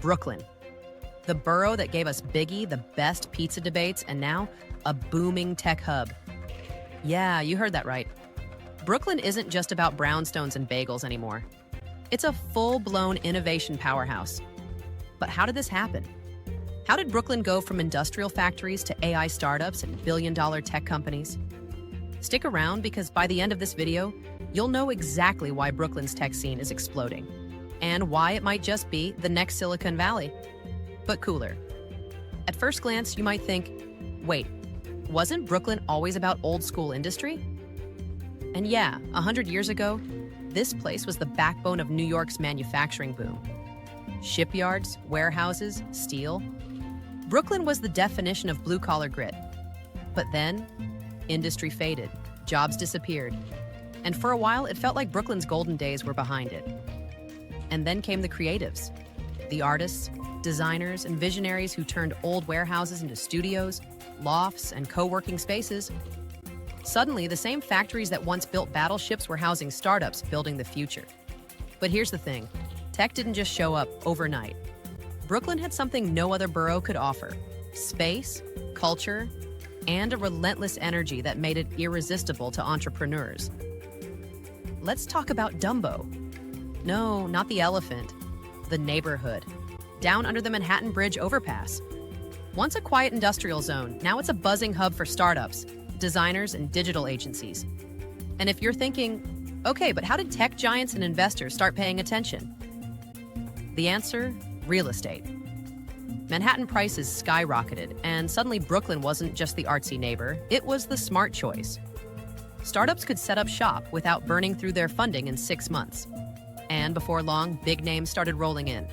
Brooklyn, the borough that gave us Biggie, the best pizza debates, and now a booming tech hub. Yeah, you heard that right. Brooklyn isn't just about brownstones and bagels anymore. It's a full-blown innovation powerhouse. But how did this happen? How did Brooklyn go from industrial factories to AI startups and billion-dollar tech companies? Stick around because by the end of this video, you'll know exactly why Brooklyn's tech scene is exploding and why it might just be the next Silicon Valley, but cooler. At first glance, you might think, wait, wasn't Brooklyn always about old-school industry? And yeah, 100 years ago, this place was the backbone of New York's manufacturing boom. Shipyards, warehouses, steel. Brooklyn was the definition of blue-collar grit. But then, industry faded, jobs disappeared, and for a while it felt like Brooklyn's golden days were behind it. And then came the creatives, the artists, designers, and visionaries who turned old warehouses into studios, lofts, and co-working spaces. Suddenly, the same factories that once built battleships were housing startups building the future. But here's the thing, tech didn't just show up overnight. Brooklyn had something no other borough could offer: space, culture, and a relentless energy that made it irresistible to entrepreneurs. Let's talk about Dumbo. No, not the elephant. The neighborhood. Down under the Manhattan Bridge overpass. Once a quiet industrial zone, now it's a buzzing hub for startups, designers, and digital agencies. And if you're thinking, okay, but how did tech giants and investors start paying attention? The answer, real estate. Manhattan prices skyrocketed, and suddenly Brooklyn wasn't just the artsy neighbor, it was the smart choice. Startups could set up shop without burning through their funding in 6 months. And before long, big names started rolling in.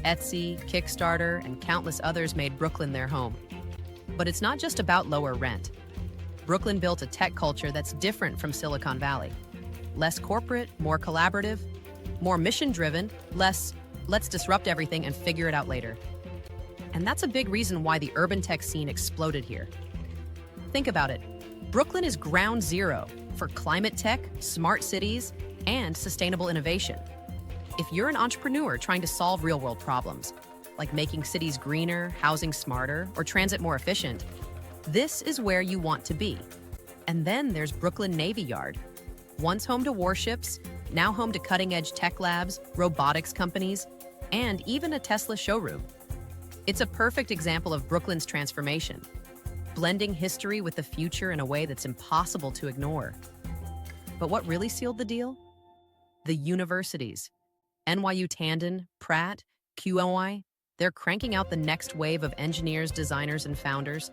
Etsy, Kickstarter, and countless others made Brooklyn their home. But it's not just about lower rent. Brooklyn built a tech culture that's different from Silicon Valley. Less corporate, more collaborative, more mission-driven, less, let's disrupt everything and figure it out later. And that's a big reason why the urban tech scene exploded here. Think about it. Brooklyn is ground zero for climate tech, smart cities, and sustainable innovation. If you're an entrepreneur trying to solve real-world problems, like making cities greener, housing smarter, or transit more efficient, this is where you want to be. And then there's Brooklyn Navy Yard. Once home to warships, now home to cutting-edge tech labs, robotics companies, and even a Tesla showroom. It's a perfect example of Brooklyn's transformation, blending history with the future in a way that's impossible to ignore. But what really sealed the deal? The universities. NYU Tandon, Pratt, QOI, they're cranking out the next wave of engineers, designers, and founders.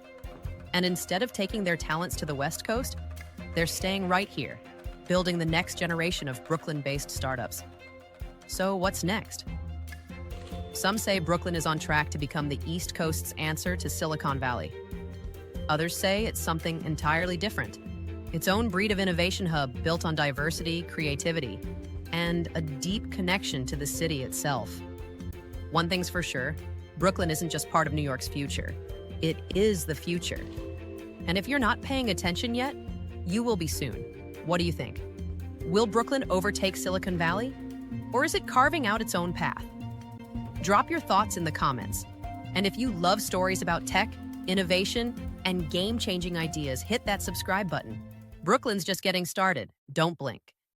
And instead of taking their talents to the West Coast, they're staying right here, building the next generation of Brooklyn-based startups. So what's next? Some say Brooklyn is on track to become the East Coast's answer to Silicon Valley. Others say it's something entirely different, its own breed of innovation hub built on diversity, creativity, and a deep connection to the city itself. One thing's for sure, Brooklyn isn't just part of New York's future. It is the future. And if you're not paying attention yet, you will be soon. What do you think? Will Brooklyn overtake Silicon Valley? Or is it carving out its own path? Drop your thoughts in the comments. And if you love stories about tech, innovation, and game-changing ideas, hit that subscribe button. Brooklyn's just getting started. Don't blink.